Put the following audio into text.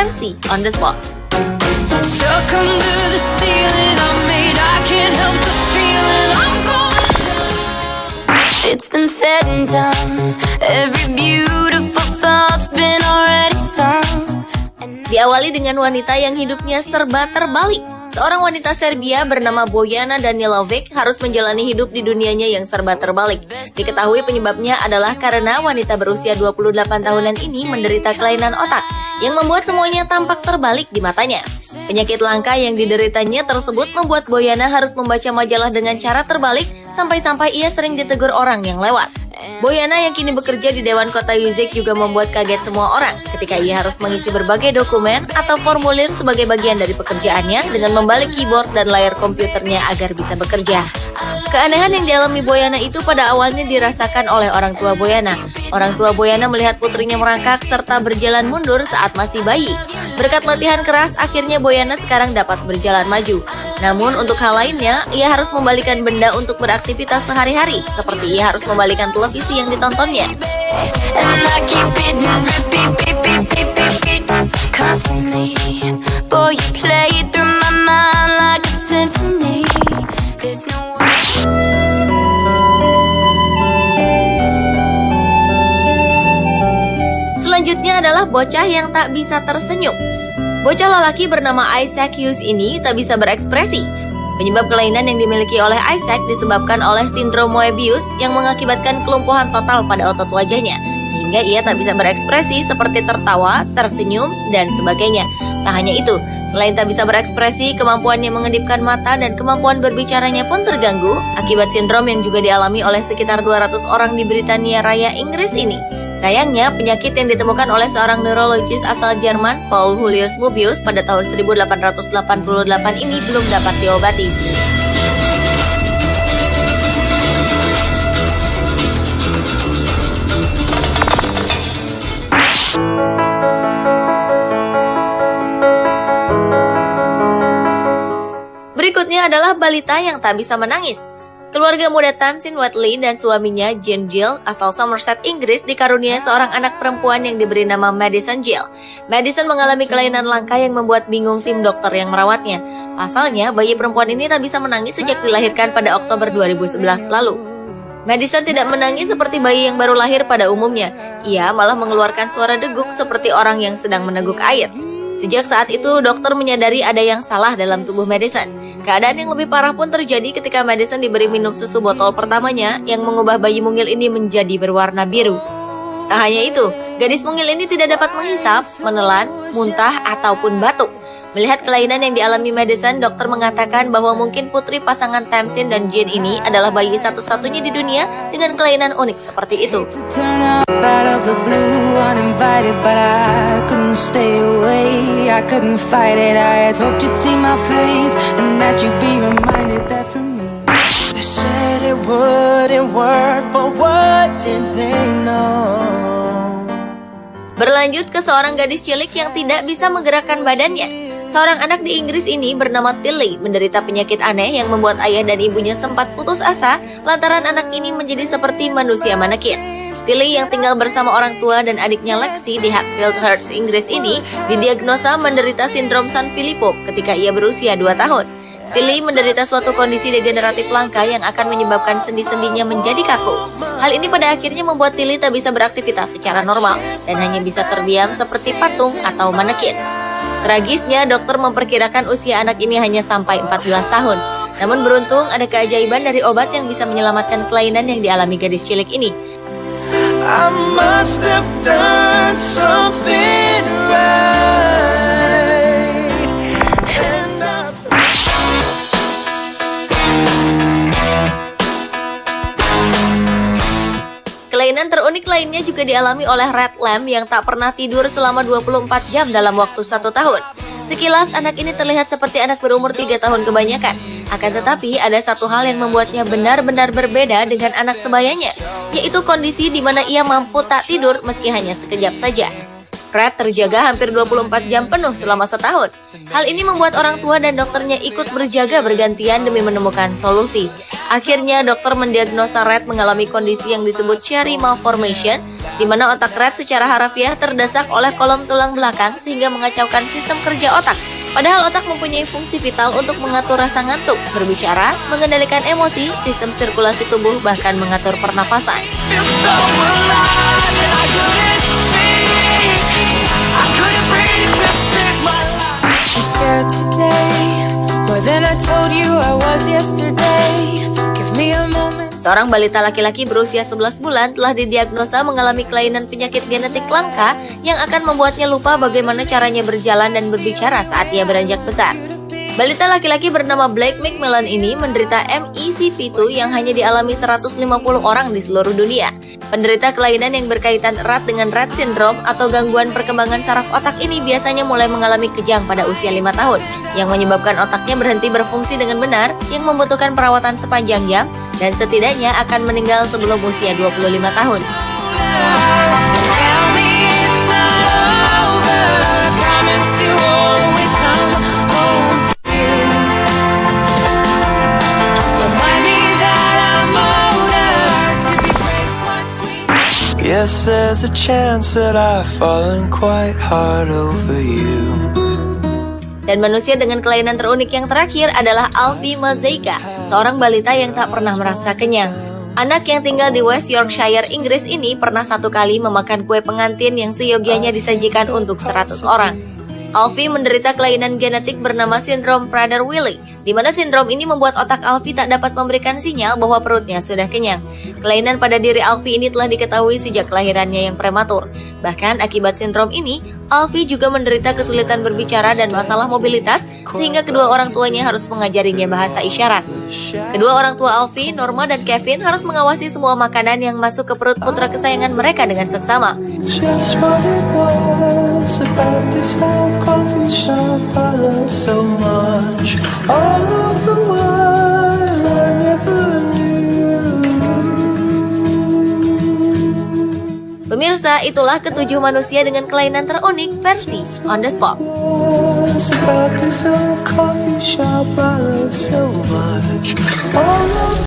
versi On The Spot. Stuck under the ceiling I made, I can't help the feeling I'm going down. It's been said and done, every beautiful thought's been already sung. Diawali dengan wanita yang hidupnya serba terbalik. Seorang wanita Serbia bernama Bojana Danilovic harus menjalani hidup di dunianya yang serba terbalik. Diketahui penyebabnya adalah karena wanita berusia 28 tahunan ini menderita kelainan otak yang membuat semuanya tampak terbalik di matanya. Penyakit langka yang dideritanya tersebut membuat Bojana harus membaca majalah dengan cara terbalik sampai-sampai ia sering ditegur orang yang lewat. Bojana yang kini bekerja di Dewan Kota Uzak juga membuat kaget semua orang ketika ia harus mengisi berbagai dokumen atau formulir sebagai bagian dari pekerjaannya dengan membalik keyboard dan layar komputernya agar bisa bekerja. Keanehan yang dialami Bojana itu pada awalnya dirasakan oleh orang tua Bojana. Orang tua Bojana melihat putrinya merangkak serta berjalan mundur saat masih bayi. Berkat latihan keras, akhirnya Bojana sekarang dapat berjalan maju. Namun untuk hal lainnya, ia harus membalikan benda untuk beraktivitas sehari-hari, seperti ia harus membalikan televisi yang ditontonnya. Selanjutnya adalah bocah yang tak bisa tersenyum. Bocah lelaki bernama Isaac Hughes ini tak bisa berekspresi. Penyebab kelainan yang dimiliki oleh Isaac disebabkan oleh sindrom Moebius yang mengakibatkan kelumpuhan total pada otot wajahnya, sehingga ia tak bisa berekspresi seperti tertawa, tersenyum, dan sebagainya. Tak hanya itu, selain tak bisa berekspresi, kemampuannya mengedipkan mata dan kemampuan berbicaranya pun terganggu akibat sindrom yang juga dialami oleh sekitar 200 orang di Britania Raya, Inggris ini. Sayangnya, penyakit yang ditemukan oleh seorang neurologis asal Jerman, Paul Julius Moebius, pada tahun 1888 ini belum dapat diobati. Berikutnya adalah balita yang tak bisa menangis. Keluarga muda Tamsin Whatley dan suaminya Jane Gill asal Somerset, Inggris dikaruniai seorang anak perempuan yang diberi nama Madison Gill. Madison mengalami kelainan langka yang membuat bingung tim dokter yang merawatnya. Pasalnya, bayi perempuan ini tak bisa menangis sejak dilahirkan pada Oktober 2011 lalu. Madison tidak menangis seperti bayi yang baru lahir pada umumnya. Ia malah mengeluarkan suara deguk seperti orang yang sedang meneguk air. Sejak saat itu, dokter menyadari ada yang salah dalam tubuh Madison. Keadaan yang lebih parah pun terjadi ketika Madison diberi minum susu botol pertamanya yang mengubah bayi mungil ini menjadi berwarna biru. Tak hanya itu, gadis mungil ini tidak dapat menghisap, menelan, muntah, ataupun batuk. Melihat kelainan yang dialami Madison, dokter mengatakan bahwa mungkin putri pasangan Tamsin dan Jane ini adalah bayi satu-satunya di dunia dengan kelainan unik seperti itu. Berlanjut ke seorang gadis cilik yang tidak bisa menggerakkan badannya. Seorang anak di Inggris ini bernama Tilly menderita penyakit aneh yang membuat ayah dan ibunya sempat putus asa lantaran anak ini menjadi seperti manusia manekin. Tilly yang tinggal bersama orang tua dan adiknya Lexi di Hatfield, Herts, Inggris ini didiagnosa menderita sindrom San Filippo ketika ia berusia 2 tahun. Tilly menderita suatu kondisi degeneratif langka yang akan menyebabkan sendi-sendinya menjadi kaku. Hal ini pada akhirnya membuat Tilly tak bisa beraktivitas secara normal dan hanya bisa terdiam seperti patung atau manekin. Tragisnya, dokter memperkirakan usia anak ini hanya sampai 14 tahun. Namun beruntung ada keajaiban dari obat yang bisa menyelamatkan kelainan yang dialami gadis cilik ini. I must have done something right. Kelainan terunik lainnya juga dialami oleh Red Lamb yang tak pernah tidur selama 24 jam dalam waktu 1 tahun. Sekilas anak ini terlihat seperti anak berumur 3 tahun kebanyakan. Akan tetapi ada satu hal yang membuatnya benar-benar berbeda dengan anak sebayanya, yaitu kondisi di mana ia mampu tak tidur meski hanya sekejap saja. Red terjaga hampir 24 jam penuh selama 1 tahun. Hal ini membuat orang tua dan dokternya ikut berjaga bergantian demi menemukan solusi. Akhirnya, dokter mendiagnosa Red mengalami kondisi yang disebut cherry malformation, di mana otak Red secara harafiah terdesak oleh kolom tulang belakang sehingga mengacaukan sistem kerja otak. Padahal otak mempunyai fungsi vital untuk mengatur rasa ngantuk, berbicara, mengendalikan emosi, sistem sirkulasi tubuh, bahkan mengatur pernapasan. I'm scared today, more than I told you I was yesterday. Give me a moment. Seorang balita laki-laki berusia 11 bulan telah didiagnosa mengalami kelainan penyakit genetik langka yang akan membuatnya lupa bagaimana caranya berjalan dan berbicara saat ia beranjak besar. Balita laki-laki bernama Blake McMillan ini menderita MECP2 yang hanya dialami 150 orang di seluruh dunia. Penderita kelainan yang berkaitan erat dengan Rett syndrome atau gangguan perkembangan saraf otak ini biasanya mulai mengalami kejang pada usia 5 tahun, yang menyebabkan otaknya berhenti berfungsi dengan benar, yang membutuhkan perawatan sepanjang jam, dan setidaknya akan meninggal sebelum usia 25 tahun. Tell me it's not over. I promise to always come home to you. Remind me that I'm older to be brave, smart, sweet. Yes, there's a chance that I've fallen quite hard over you. Dan manusia dengan kelainan terunik yang terakhir adalah Alfie Mazeika, seorang balita yang tak pernah merasa kenyang. Anak yang tinggal di West Yorkshire, Inggris ini pernah satu kali memakan kue pengantin yang seyogianya disajikan untuk 100 orang. Alfie menderita kelainan genetik bernama sindrom Prader-Willi, di mana sindrom ini membuat otak Alfie tak dapat memberikan sinyal bahwa perutnya sudah kenyang. Kelainan pada diri Alfie ini telah diketahui sejak kelahirannya yang prematur. Bahkan akibat sindrom ini, Alfie juga menderita kesulitan berbicara dan masalah mobilitas, sehingga kedua orang tuanya harus mengajarinya bahasa isyarat. Kedua orang tua Alfie, Norma dan Kevin, harus mengawasi semua makanan yang masuk ke perut putra kesayangan mereka dengan seksama. Just what it was about this old coffee shop I love so much. All of the while I never knew. Pemirsa, itulah ketujuh manusia dengan kelainan terunik versi On The Spot. Was about this old coffee shop I love so much. All of